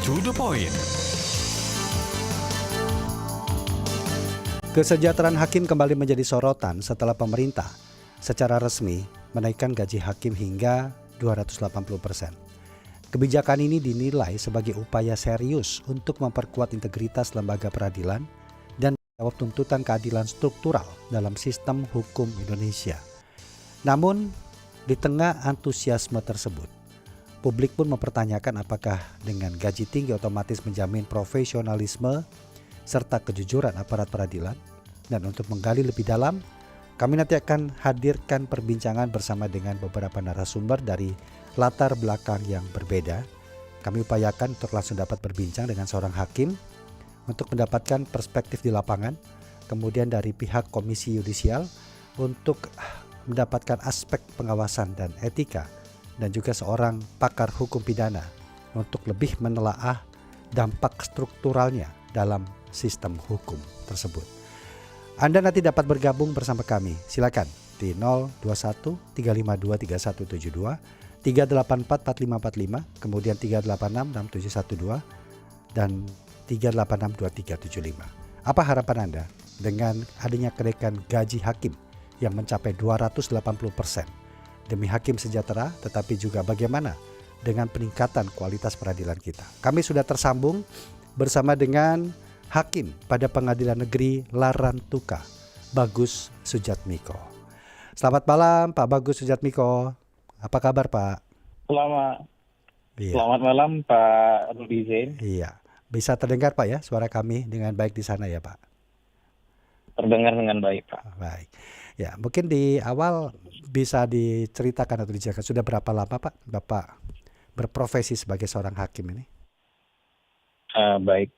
To the point. Kesejahteraan hakim kembali menjadi sorotan setelah pemerintah secara resmi menaikkan gaji hakim hingga 280%. Kebijakan ini dinilai sebagai upaya serius untuk memperkuat integritas lembaga peradilan dan menjawab tuntutan keadilan struktural dalam sistem hukum Indonesia. Namun, di tengah antusiasme tersebut, publik pun mempertanyakan apakah dengan gaji tinggi otomatis menjamin profesionalisme serta kejujuran aparat peradilan. Dan untuk menggali lebih dalam, kami nanti akan hadirkan perbincangan bersama dengan beberapa narasumber dari latar belakang yang berbeda. Kami upayakan untuk langsung dapat berbincang dengan seorang hakim untuk mendapatkan perspektif di lapangan, kemudian dari pihak Komisi Yudisial untuk mendapatkan aspek pengawasan dan etika, dan juga seorang pakar hukum pidana untuk lebih menelaah dampak strukturalnya dalam sistem hukum tersebut. Anda nanti dapat bergabung bersama kami. Silakan di 021 352 3172, 384 4545, kemudian 386 6712 dan 386 2375. Apa harapan Anda dengan adanya kenaikan gaji hakim yang mencapai 280% demi hakim sejahtera, tetapi juga bagaimana dengan peningkatan kualitas peradilan kita? Kami sudah tersambung bersama dengan Hakim pada Pengadilan Negeri Larantuka, Bagus Sujatmiko. Selamat malam Pak Bagus Sujatmiko. Apa kabar Pak? Selamat malam Pak Rudi Zain. Iya, bisa terdengar Pak ya suara kami dengan baik di sana ya Pak? Terdengar dengan baik Pak. Baik. Ya, mungkin di awal bisa diceritakan atau dijelaskan sudah berapa lama Pak Bapak berprofesi sebagai seorang hakim ini? Baik.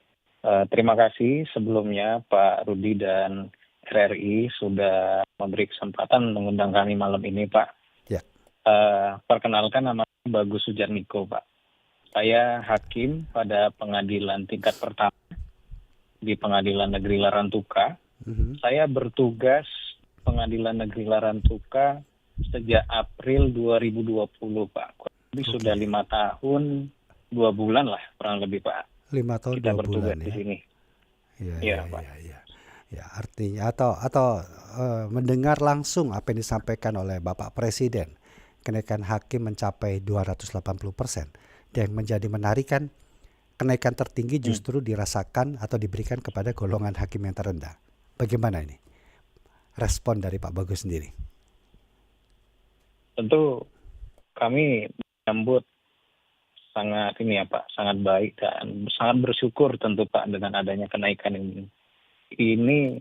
Terima kasih sebelumnya Pak Rudi dan RRI sudah memberi kesempatan mengundang kami malam ini Pak. Ya. Perkenalkan, nama Bagus Sujatmiko Pak. Saya hakim pada pengadilan tingkat pertama di Pengadilan Negeri Larantuka. Saya bertugas Pengadilan Negeri Larantuka sejak April 2020 Pak. Lebih sudah 5 tahun 2 bulan lah kurang lebih Pak. 5 tahun kita 2 bulan bertugas di sini. Iya, Pak. Ya, artinya atau mendengar langsung apa yang disampaikan oleh Bapak Presiden, kenaikan hakim mencapai 280%. Dan yang menjadi menarik kan kenaikan tertinggi justru dirasakan atau diberikan kepada golongan hakim yang terendah. Bagaimana ini respon dari Pak Bagus sendiri? Tentu kami menyambut sangat baik dan sangat bersyukur tentu Pak dengan adanya kenaikan ini. Ini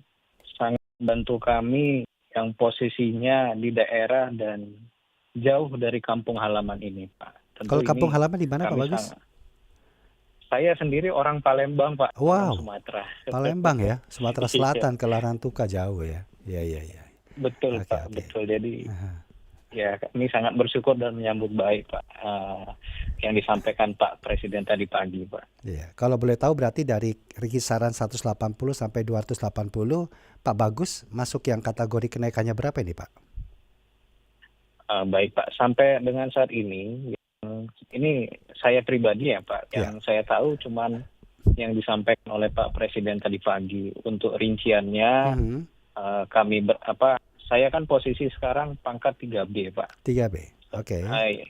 sangat membantu kami yang posisinya di daerah dan jauh dari kampung halaman ini Pak. Kalau kampung halaman di mana Pak Bagus? Saya sendiri orang Palembang Pak. Wow. Sumatera. Palembang ya, Sumatera Selatan ke Larantuka jauh ya. Iya. Betul Pak, betul. Jadi ya, kami sangat bersyukur dan menyambut baik Pak yang disampaikan Pak Presiden tadi pagi Pak. Iya, kalau boleh tahu berarti dari kisaran 180 sampai 280, Pak Bagus masuk yang kategori kenaikannya berapa ini Pak? Baik Pak, sampai dengan saat ini, ini saya pribadi ya Pak, yang saya tahu cuman yang disampaikan oleh Pak Presiden tadi pagi. Untuk rinciannya saya kan posisi sekarang pangkat 3B Pak. 3B, oke.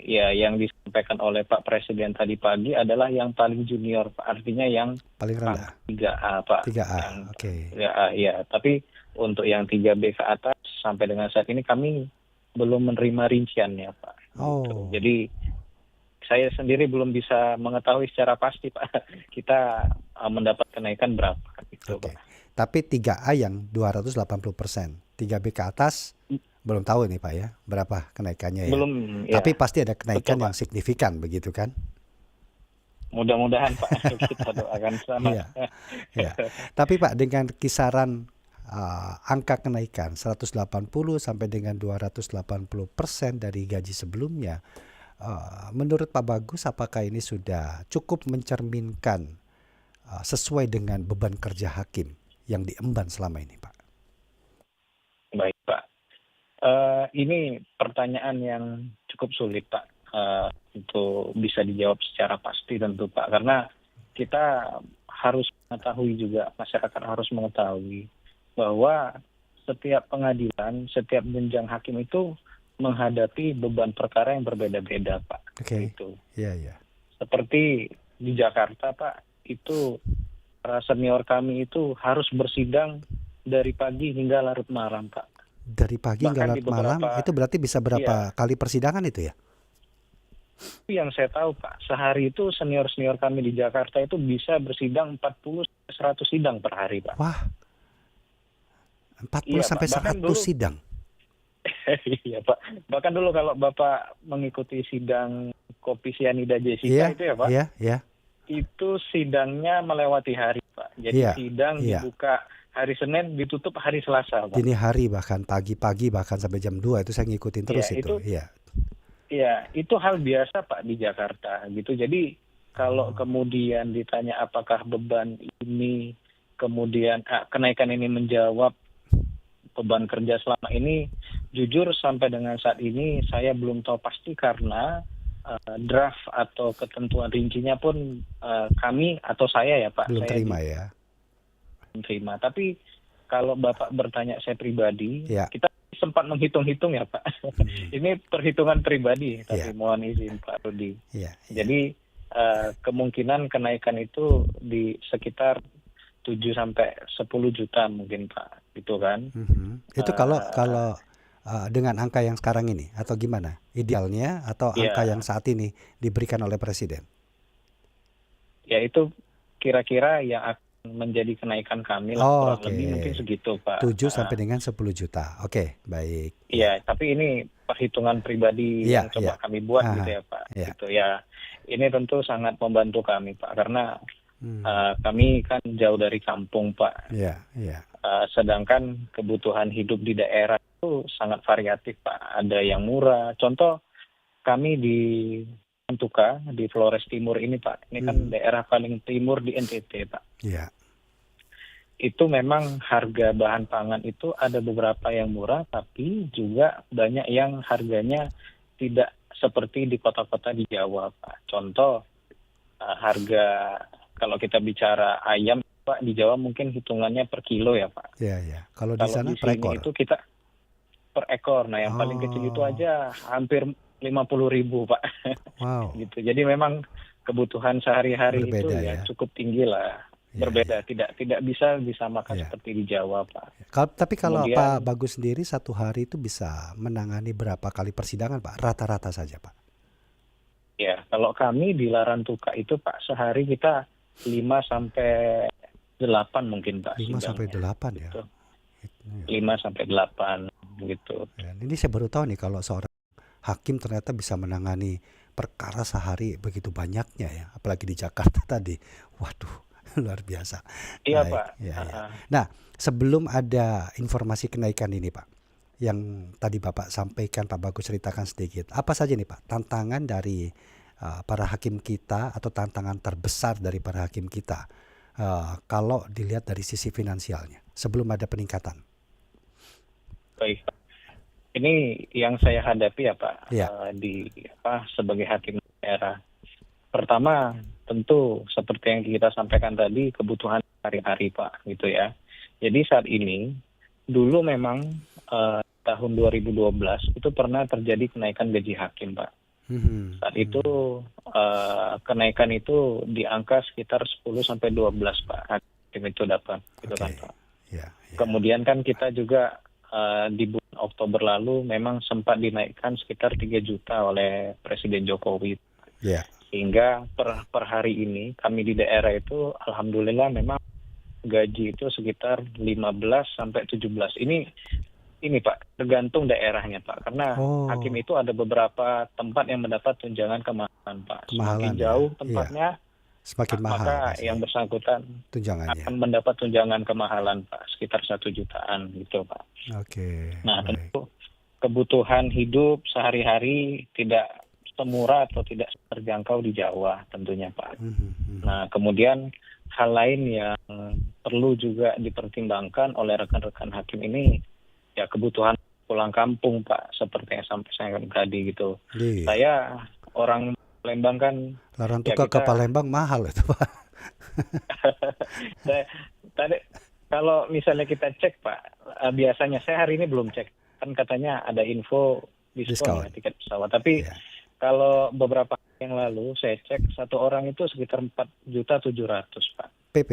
Ya, yang disampaikan oleh Pak Presiden tadi pagi adalah yang paling junior Pak, artinya yang paling rendah. 3A Pak. 3A, oke. Ya, tapi untuk yang 3B ke atas sampai dengan saat ini kami belum menerima rinciannya Pak. Oh. Jadi saya sendiri belum bisa mengetahui secara pasti Pak kita mendapat kenaikan berapa gitu Pak. Tapi 3A yang 280%, 3B ke atas belum tahu nih Pak ya, berapa kenaikannya ya. Belum. Tapi pasti ada kenaikan betul, yang signifikan begitu kan? Mudah-mudahan Pak, kita doakan sama. Iya. Tapi Pak, dengan kisaran angka kenaikan 180 sampai dengan 280% dari gaji sebelumnya, menurut Pak Bagus apakah ini sudah cukup mencerminkan sesuai dengan beban kerja hakim yang diemban selama ini Pak? Baik Pak, ini pertanyaan yang cukup sulit Pak untuk bisa dijawab secara pasti tentu Pak, karena kita harus mengetahui juga, masyarakat harus mengetahui bahwa setiap pengadilan, setiap jenjang hakim itu menghadapi beban perkara yang berbeda-beda, Pak. Oke. Gitu. Iya, iya. Seperti di Jakarta, Pak, itu para senior kami itu harus bersidang dari pagi hingga larut malam, Pak. Dari pagi hingga Bahkan di larut malam, beberapa, itu berarti bisa berapa iya, kali persidangan itu ya? itu yang saya tahu, Pak. Sehari itu senior-senior kami di Jakarta itu bisa bersidang 40-100 sidang per hari, Pak. Wah, 40 Iya, Pak. sampai Bahkan 100 dulu, sidang. iya, Pak. Bahkan dulu kalau Bapak mengikuti sidang kopi sianida Iya, Jessica itu ya, Pak, iya, iya. itu sidangnya melewati hari, Pak. Jadi Iya, sidang iya. dibuka hari Senin, ditutup hari Selasa, Pak. Dini hari bahkan pagi-pagi bahkan sampai jam 2 itu saya ngikutin Iya, terus itu. Iya. iya, itu hal biasa, Pak, di Jakarta gitu. Jadi kalau kemudian ditanya apakah beban ini, kemudian kenaikan ini menjawab beban kerja selama ini, jujur sampai dengan saat ini saya belum tahu pasti karena draft atau ketentuan rincinya pun kami atau saya ya, Pak, Belum saya terima ya. belum terima. Tapi kalau Bapak bertanya saya pribadi, Iya. kita sempat menghitung-hitung ya, Pak. Ini perhitungan pribadi, tapi Iya. mohon izin Pak Rudi. Iya, iya. Jadi kemungkinan kenaikan itu di sekitar 7 sampai 10 juta mungkin, Pak, gitu kan. Itu kalau dengan angka yang sekarang ini atau gimana? Idealnya atau angka Ya, yang saat ini diberikan oleh presiden? ya itu kira-kira yang akan menjadi kenaikan kami lah, Oh, kurang lebih mungkin oke. segitu, Pak. 7 sampai dengan 10 juta. Oke, baik. Iya, tapi ini perhitungan pribadi Iya, yang coba iya. kami buat Aha, gitu ya, Pak. iya. Gitu ya. Ini tentu sangat membantu kami, Pak, karena Hmm, kami kan jauh dari kampung, Pak. Iya, iya. Sedangkan kebutuhan hidup di daerah itu sangat variatif, Pak. Ada yang murah. Contoh kami di Antuka, di Flores Timur ini, Pak. Ini kan daerah paling timur di NTT, Pak. Iya. Itu memang harga bahan pangan itu ada beberapa yang murah, tapi juga banyak yang harganya tidak seperti di kota-kota di Jawa, Pak. Contoh, harga kalau kita bicara ayam, Pak, di Jawa mungkin hitungannya per kilo ya, Pak. Iya, iya. Kalau di Kalau sana di per sini ekor. itu kita per ekor. Nah, yang paling kecil itu Oh, aja hampir 50.000, Pak. wow. Gitu. Jadi memang kebutuhan sehari-hari itu Berbeda ya ya. cukup tinggi lah. Iya, Berbeda, iya. tidak bisa disamakan Iya. seperti di Jawa, Pak. Tapi kalau Pak Kemudian Bagus sendiri satu hari itu bisa menangani berapa kali persidangan, Pak? Rata-rata saja, Pak. ya, kalau kami di Larantuka itu, Pak, sehari kita 5 sampai 8 mungkin, Pak, 5 sampai sidangnya. 8 ya. Gitu. Itu ya. 5 sampai 8 gitu. Dan ini saya baru tahu nih kalau seorang hakim ternyata bisa menangani perkara sehari begitu banyaknya ya, apalagi di Jakarta tadi. Waduh, luar biasa. Iya, Baik, Pak. ya, ya. Ah, Nah, sebelum ada informasi kenaikan ini, Pak, yang tadi Bapak sampaikan, Pak Bagus ceritakan sedikit. Apa saja nih, Pak, tantangan dari para hakim kita atau tantangan terbesar dari para hakim kita kalau dilihat dari sisi finansialnya sebelum ada peningkatan? baik, Pak. Ini yang saya hadapi ya, Pak, Ya, sebagai hakim daerah. Pertama, tentu seperti yang kita sampaikan tadi, kebutuhan hari-hari, Pak, gitu ya. Jadi saat ini, dulu memang tahun 2012 itu pernah terjadi kenaikan gaji hakim, Pak. Saat itu kenaikan itu di angka sekitar 10-12, Pak, hakim itu dapat, gitu kan, oke. Pak. Ya, ya. Kemudian kan kita juga di bulan Oktober lalu memang sempat dinaikkan sekitar 3 juta oleh Presiden Jokowi. Ya. Sehingga per hari ini kami di daerah itu alhamdulillah memang gaji itu sekitar 15 sampai 17. Ini Pak, tergantung daerahnya, Pak. Karena hakim Oh, itu ada beberapa tempat yang mendapat tunjangan kemahalan, Pak. kemahalan Semakin ya. jauh Iya, tempatnya, semakin mahal maka pasti yang bersangkutan tunjangannya. akan mendapat tunjangan kemahalan, Pak, sekitar 1 jutaan gitu, Pak. Oke, Nah, baik. tentu kebutuhan hidup sehari-hari tidak semurah atau tidak terjangkau di Jawa tentunya, Pak. Nah, kemudian hal lain yang perlu juga dipertimbangkan oleh rekan-rekan hakim ini, ya kebutuhan pulang kampung, Pak, seperti yang sampai saya tadi gitu. Di Saya orang Palembang kan, ya Larantuka ke kita Palembang mahal itu, Pak. Saya tadi kalau misalnya kita cek Pak, biasanya saya hari ini belum cek. Kan katanya ada info diskon ya Diskon. tiket pesawat. Tapi Ya. kalau beberapa hari yang lalu saya cek satu orang itu sekitar 4.700.000 Pak. PP.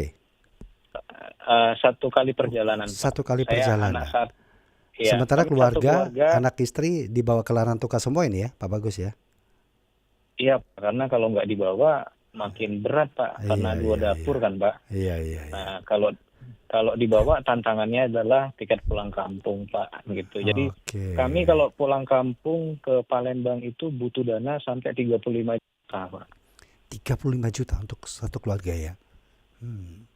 Satu kali perjalanan Pak. Satu kali Saya anak perjalanan. saat ya Sementara kami satu keluarga, keluarga. anak istri dibawa ke Larantuka semua ini ya, Pak Bagus ya? Iya, karena kalau nggak dibawa makin berat Pak, karena Iya, dua iya, iya. dapur kan Pak. Iya, iya, iya. Nah, kalau dibawa tantangannya adalah tiket pulang kampung Pak, gitu. Jadi Oke. kami kalau pulang kampung ke Palembang itu butuh dana sampai 35 juta Pak. 35 juta untuk satu keluarga ya?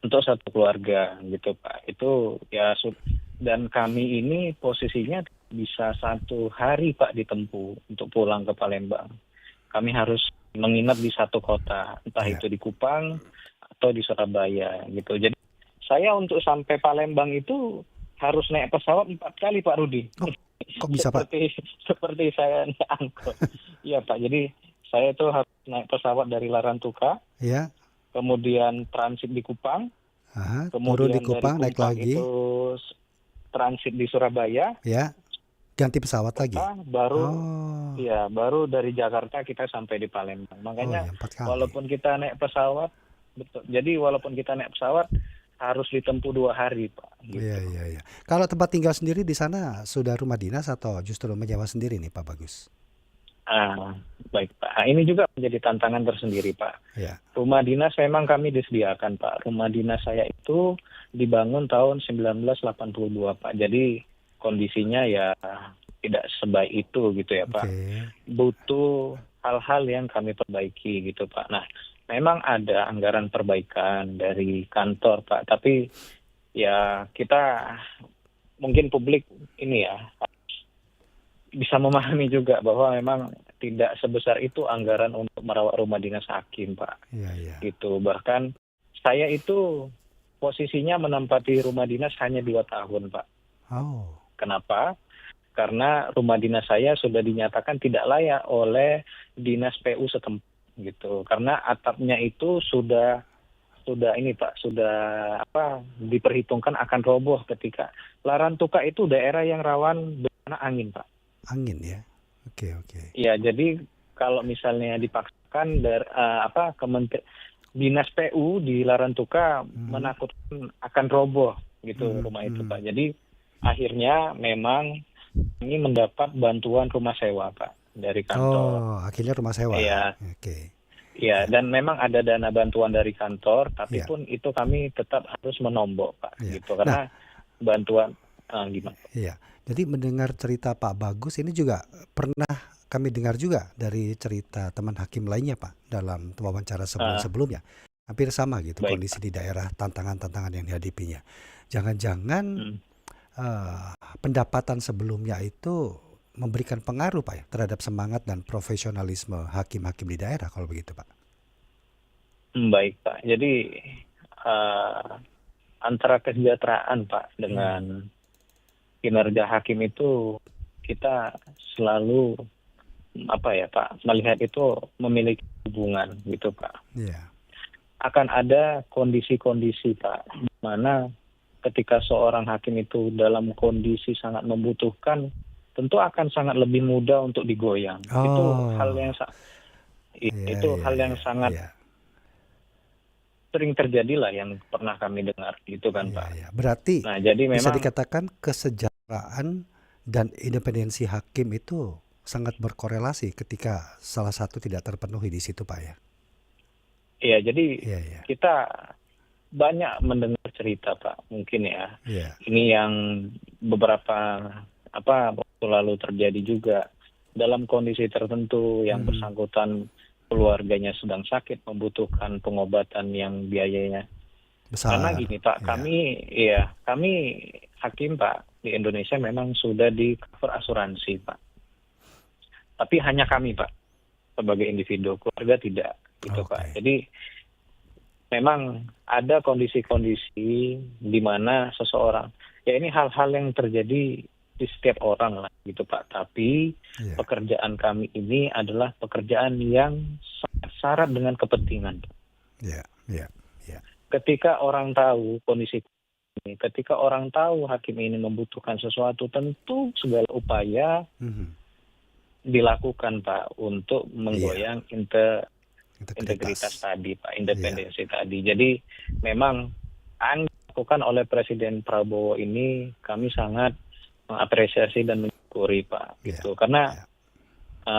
Untuk satu keluarga gitu Pak. Itu ya dan kami ini posisinya bisa 1 hari Pak ditempuh untuk pulang ke Palembang. Kami harus menginap di satu kota, entah Iya. itu di Kupang atau di Surabaya gitu. Jadi saya untuk sampai Palembang itu harus naik pesawat 4 kali Pak Rudi. Oh, kok bisa Pak? Seperti saya naik angkot. Iya Pak. Jadi saya itu harus naik pesawat dari Larantuka, Ya. kemudian transit di Kupang, Aha, turun kemudian di Kupang, dari naik Kupang lagi, itu transit di Surabaya, ya, ganti pesawat lagi. baru Oh, ya baru dari Jakarta kita sampai di Palembang. oh Makanya ya 4 kali. walaupun kita naik pesawat, betul. Jadi walaupun kita naik pesawat harus ditempuh 2 hari Pak. Gitu. Iya, iya, iya. Kalau tempat tinggal sendiri di sana sudah rumah dinas atau justru menyewa sendiri nih Pak Bagus? Baik Pak. Ini juga menjadi tantangan tersendiri Pak. Ya. Rumah dinas memang kami disediakan Pak. Rumah dinas saya itu dibangun tahun 1982 Pak. Jadi kondisinya ya tidak sebaik itu gitu ya Pak. Oke. Butuh hal-hal yang kami perbaiki gitu Pak. Nah, memang ada anggaran perbaikan dari kantor Pak. Tapi ya kita mungkin publik ini ya bisa memahami juga bahwa memang tidak sebesar itu anggaran untuk merawat rumah dinas hakim Pak. Iya, iya. Gitu. Bahkan saya itu posisinya menempati rumah dinas hanya 2 tahun Pak. Oh, Kenapa? Karena rumah dinas saya sudah dinyatakan tidak layak oleh dinas PU setempat gitu. Karena atapnya itu sudah ini Pak, sudah diperhitungkan akan roboh ketika Larantuka itu daerah yang rawan bencana angin Pak. angin ya. Oke, oke. Ya, jadi kalau misalnya dipaksakan dari dinas PU di Larantuka menakutkan akan roboh gitu rumah itu Pak. Jadi akhirnya memang ini mendapat bantuan rumah sewa Pak dari kantor. Oh, akhirnya rumah sewa. Iya. Oke. Ya, dan memang ada dana bantuan dari kantor, tapi Iya. pun itu kami tetap harus menombok Pak, Iya. gitu. Karena bantuan gimana? Iya. Jadi mendengar cerita Pak Bagus ini juga pernah kami dengar juga dari cerita teman hakim lainnya Pak dalam wawancara sebelum-sebelumnya. Hampir sama gitu Baik, kondisi di daerah, tantangan-tantangan yang dihadapinya. Jangan-jangan pendapatan sebelumnya itu memberikan pengaruh Pak ya terhadap semangat dan profesionalisme hakim-hakim di daerah kalau begitu Pak. Baik Pak. Jadi antara kesejahteraan Pak dengan kinerja hakim itu kita selalu Pak melihat itu memiliki hubungan gitu Pak. Iya. Akan ada kondisi-kondisi Pak di mana ketika seorang hakim itu dalam kondisi sangat membutuhkan, tentu akan sangat lebih mudah untuk digoyang. Itu hal yang sangat sering terjadi lah yang pernah kami dengar gitu kan Pak. Iya. Berarti Nah, jadi bisa memang dikatakan kesejahteraan dan independensi hakim itu sangat berkorelasi ketika salah satu tidak terpenuhi di situ Pak ya. Iya, jadi Iya. kita banyak mendengar cerita Pak, mungkin ya. Iya. Ini yang beberapa waktu lalu terjadi juga dalam kondisi tertentu yang bersangkutan keluarganya sedang sakit, membutuhkan pengobatan yang biayanya Besar. Karena gini Pak, kami hakim Pak di Indonesia memang sudah di cover asuransi Pak. Tapi hanya kami Pak sebagai individu, keluarga tidak gitu Pak. Jadi memang ada kondisi-kondisi di mana seseorang, ya ini hal-hal yang terjadi di setiap orang lah gitu Pak. Tapi pekerjaan kami ini adalah pekerjaan yang sangat syarat dengan kepentingan. Iya. ketika orang tahu kondisi ini, ketika orang tahu hakim ini membutuhkan sesuatu, tentu segala upaya dilakukan Pak untuk menggoyang integritas tadi Pak, independensi tadi. Jadi memang dilakukan oleh Presiden Prabowo ini kami sangat mengapresiasi dan mensyukuri Pak. Gitu. Karena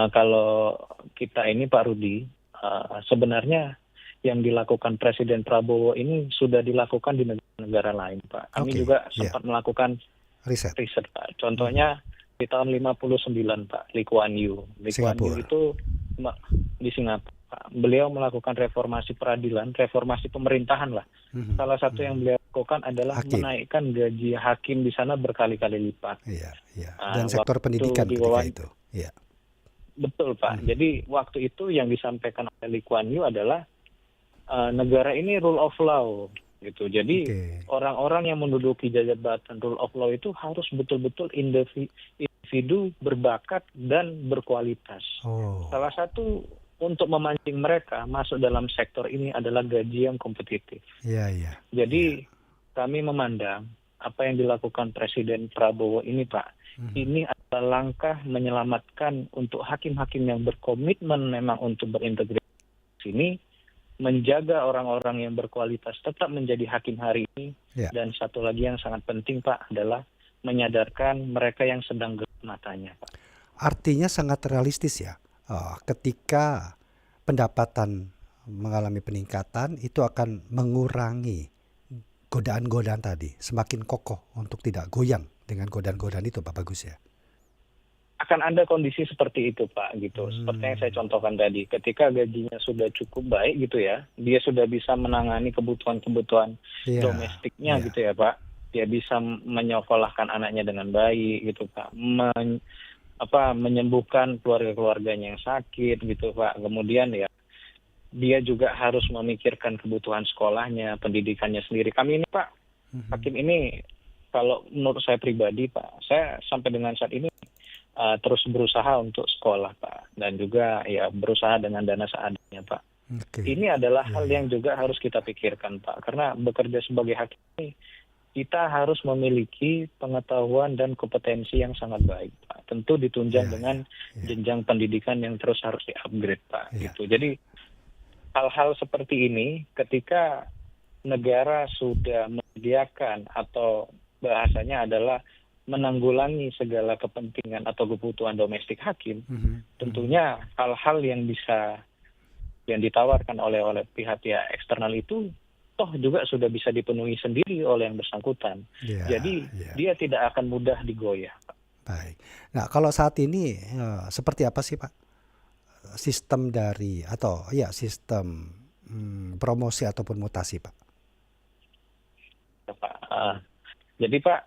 kalau kita ini Pak Rudi, sebenarnya yang dilakukan Presiden Prabowo ini sudah dilakukan di negara-negara lain Pak. Kami juga sempat melakukan riset Pak. Contohnya di tahun 59 Pak, Lee Kuan Yew. Lee Kuan Yew itu di Singapura. Beliau melakukan reformasi peradilan, reformasi pemerintahan lah. Salah satu yang beliau lakukan adalah menaikkan gaji hakim di sana berkali-kali lipat. Dan sektor pendidikan ketika itu. Betul Pak. Jadi waktu itu yang disampaikan oleh Lee Kuan Yew adalah negara ini rule of law gitu. Jadi orang-orang yang menduduki jabatan rule of law itu harus betul-betul individu berbakat dan berkualitas. Salah satu untuk memancing mereka masuk dalam sektor ini adalah gaji yang kompetitif. Jadi kami memandang apa yang dilakukan Presiden Prabowo ini Pak, ini adalah langkah menyelamatkan untuk hakim-hakim yang berkomitmen memang untuk berintegritas ini, menjaga orang-orang yang berkualitas tetap menjadi hakim hari ini. Dan satu lagi yang sangat penting Pak adalah menyadarkan mereka yang sedang gelap matanya Pak. Artinya sangat realistis ya, ketika pendapatan mengalami peningkatan itu akan mengurangi godaan-godaan tadi, semakin kokoh untuk tidak goyang dengan godaan-godaan itu Pak Bagus ya. Akan ada kondisi seperti itu Pak gitu. Seperti yang saya contohkan tadi, ketika gajinya sudah cukup baik gitu ya, dia sudah bisa menangani kebutuhan-kebutuhan domestiknya gitu ya Pak. Dia bisa menyekolahkan anaknya dengan baik gitu Pak. Menyembuhkan keluarga-keluarganya yang sakit gitu Pak. Kemudian ya dia juga harus memikirkan kebutuhan sekolahnya, pendidikannya sendiri. Kami ini Pak, hakim ini kalau menurut saya pribadi Pak, saya sampai dengan saat ini terus berusaha untuk sekolah Pak, dan juga ya berusaha dengan dana seadanya Pak. Ini adalah hal yang juga harus kita pikirkan Pak, karena bekerja sebagai hakim ini kita harus memiliki pengetahuan dan kompetensi yang sangat baik Pak. Tentu ditunjang dengan jenjang pendidikan yang terus harus di-upgrade Pak. Gitu. Jadi hal-hal seperti ini ketika negara sudah menyediakan atau bahasanya adalah menanggulangi segala kepentingan atau kebutuhan domestik hakim, tentunya hal-hal yang ditawarkan oleh pihak-pihak eksternal itu toh juga sudah bisa dipenuhi sendiri oleh yang bersangkutan. Jadi dia tidak akan mudah digoyah. Baik. Nah kalau saat ini seperti apa sih Pak sistem dari atau sistem promosi ataupun mutasi Pak? Jadi Pak,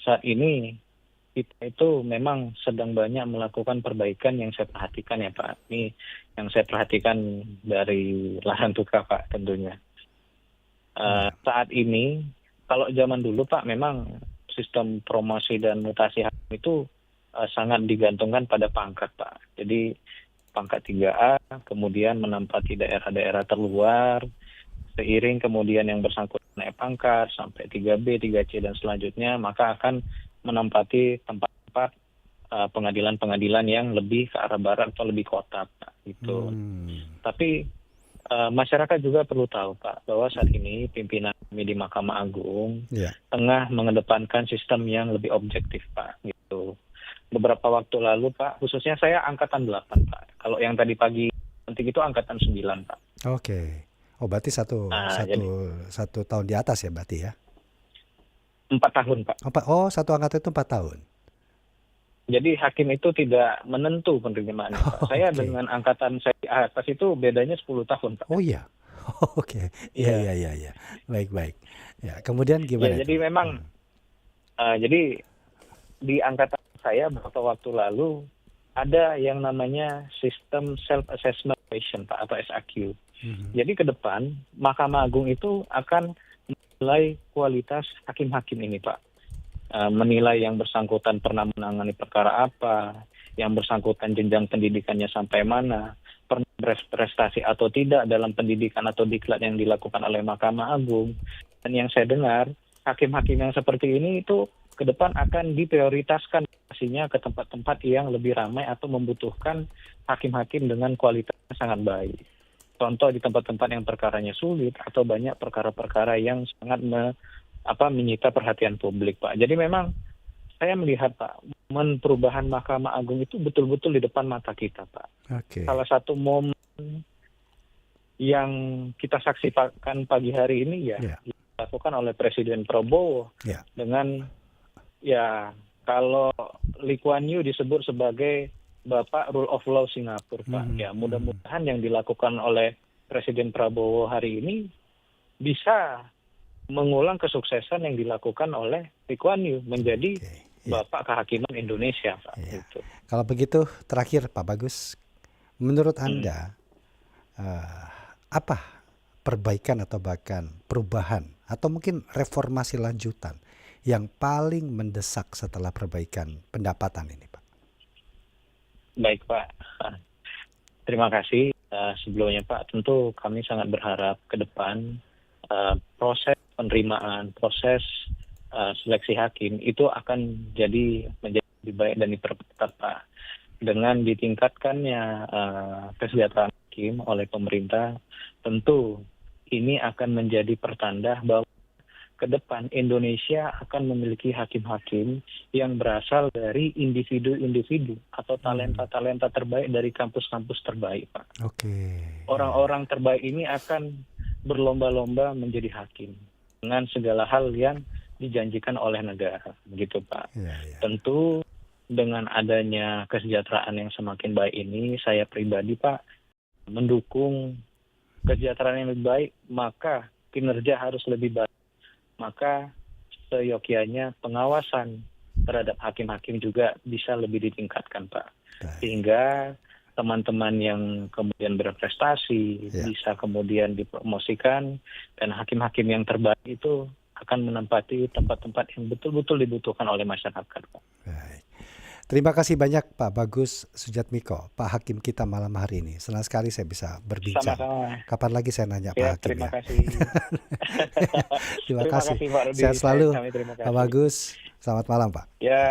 saat ini kita itu memang sedang banyak melakukan perbaikan yang saya perhatikan ya Pak. Ini yang saya perhatikan dari lahan tukar Pak tentunya. Saat ini, kalau zaman dulu Pak memang sistem promosi dan mutasi hakim itu sangat digantungkan pada pangkat Pak. Jadi pangkat 3A kemudian menempati daerah-daerah terluar, seiring kemudian yang bersangkutan naik pangkat sampai 3B, 3C dan selanjutnya, maka akan menempati tempat-tempat pengadilan-pengadilan yang lebih ke arah barat atau lebih kota Pak. Gitu. Tapi masyarakat juga perlu tahu Pak bahwa saat ini pimpinan kami di Mahkamah Agung tengah mengedepankan sistem yang lebih objektif Pak. Gitu. Beberapa waktu lalu Pak, khususnya saya angkatan 8 Pak. Kalau yang tadi pagi penting itu angkatan 9 Pak. Oke. Oh berarti satu tahun di atas ya berarti ya? 4 tahun Pak. Satu angkatan itu 4 tahun. Jadi hakim itu tidak menentu penerimaannya Pak. Saya dengan angkatan saya di atas itu bedanya 10 tahun Pak. Oh iya. Oke. Iya. Baik. Ya, kemudian gimana? Ya, jadi memang jadi di angkatan saya beberapa waktu lalu ada yang namanya sistem self assessment question Pak atau SAQ. Jadi ke depan Mahkamah Agung itu akan menilai kualitas hakim-hakim ini Pak. Menilai yang bersangkutan pernah menangani perkara apa, yang bersangkutan jenjang pendidikannya sampai mana, pernah berprestasi atau tidak dalam pendidikan atau diklat yang dilakukan oleh Mahkamah Agung. Dan yang saya dengar, hakim-hakim yang seperti ini itu ke depan akan diprioritaskan pastinya ke tempat-tempat yang lebih ramai atau membutuhkan hakim-hakim dengan kualitas yang sangat baik. Contoh di tempat-tempat yang perkaranya sulit atau banyak perkara-perkara yang sangat menyita perhatian publik, Pak. Jadi memang saya melihat, Pak, momen perubahan Mahkamah Agung itu betul-betul di depan mata kita, Pak. Oke. Salah satu momen yang kita saksikan pagi hari ini dilakukan oleh Presiden Prabowo dengan kalau Lee Kuan Yew disebut sebagai Bapak Rule of Law Singapura, Pak. Ya, mudah-mudahan yang dilakukan oleh Presiden Prabowo hari ini bisa mengulang kesuksesan yang dilakukan oleh Lee Kuan Yew menjadi Bapak Kehakiman Indonesia, Pak. Gitu. Kalau begitu, terakhir Pak Bagus, menurut Anda apa perbaikan atau bahkan perubahan atau mungkin reformasi lanjutan yang paling mendesak setelah perbaikan pendapatan ini, Pak? Baik, Pak. Terima kasih. Sebelumnya, Pak, tentu kami sangat berharap ke depan proses penerimaan, proses seleksi hakim itu akan menjadi lebih baik dan diperketat, Pak. Dengan ditingkatkannya kesejahteraan hakim oleh pemerintah, tentu ini akan menjadi pertanda bahwa ke depan Indonesia akan memiliki hakim-hakim yang berasal dari individu-individu atau talenta-talenta terbaik dari kampus-kampus terbaik, Pak. Oke. Orang-orang terbaik ini akan berlomba-lomba menjadi hakim dengan segala hal yang dijanjikan oleh negara, gitu, Pak. Tentu dengan adanya kesejahteraan yang semakin baik ini, saya pribadi, Pak, mendukung kesejahteraan yang lebih baik, maka kinerja harus lebih baik. Maka seyogyanya pengawasan terhadap hakim-hakim juga bisa lebih ditingkatkan, Pak. Sehingga teman-teman yang kemudian berprestasi bisa kemudian dipromosikan, dan hakim-hakim yang terbaik itu akan menempati tempat-tempat yang betul-betul dibutuhkan oleh masyarakat, Pak. Baik. Terima kasih banyak Pak Bagus Sujatmiko, Pak Hakim kita malam hari ini. Senang sekali saya bisa berbincang. Sama-sama. Kapan lagi saya nanya Pak Hakim terima ya. kasih. Terima kasih. Pak Rudi. Sehat selalu Terima kasih. Pak Bagus. Selamat malam Pak. Ya,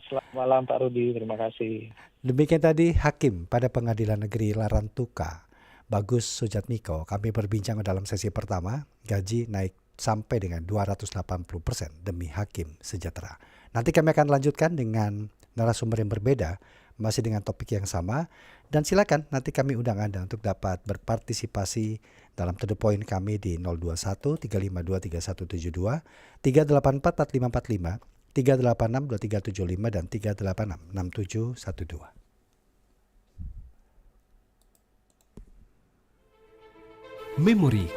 selamat malam Pak Rudi. Terima kasih. Demikian tadi Hakim pada Pengadilan Negeri Larantuka, Bagus Sujatmiko. Kami berbincang dalam sesi pertama, gaji naik sampai dengan 280% demi hakim sejahtera. Nanti kami akan lanjutkan dengan narasumber yang berbeda, masih dengan topik yang sama, dan silakan nanti kami undang Anda untuk dapat berpartisipasi dalam to the point kami di 021 352 3172, 384 4545, 386 2375 dan 386 6712. Memori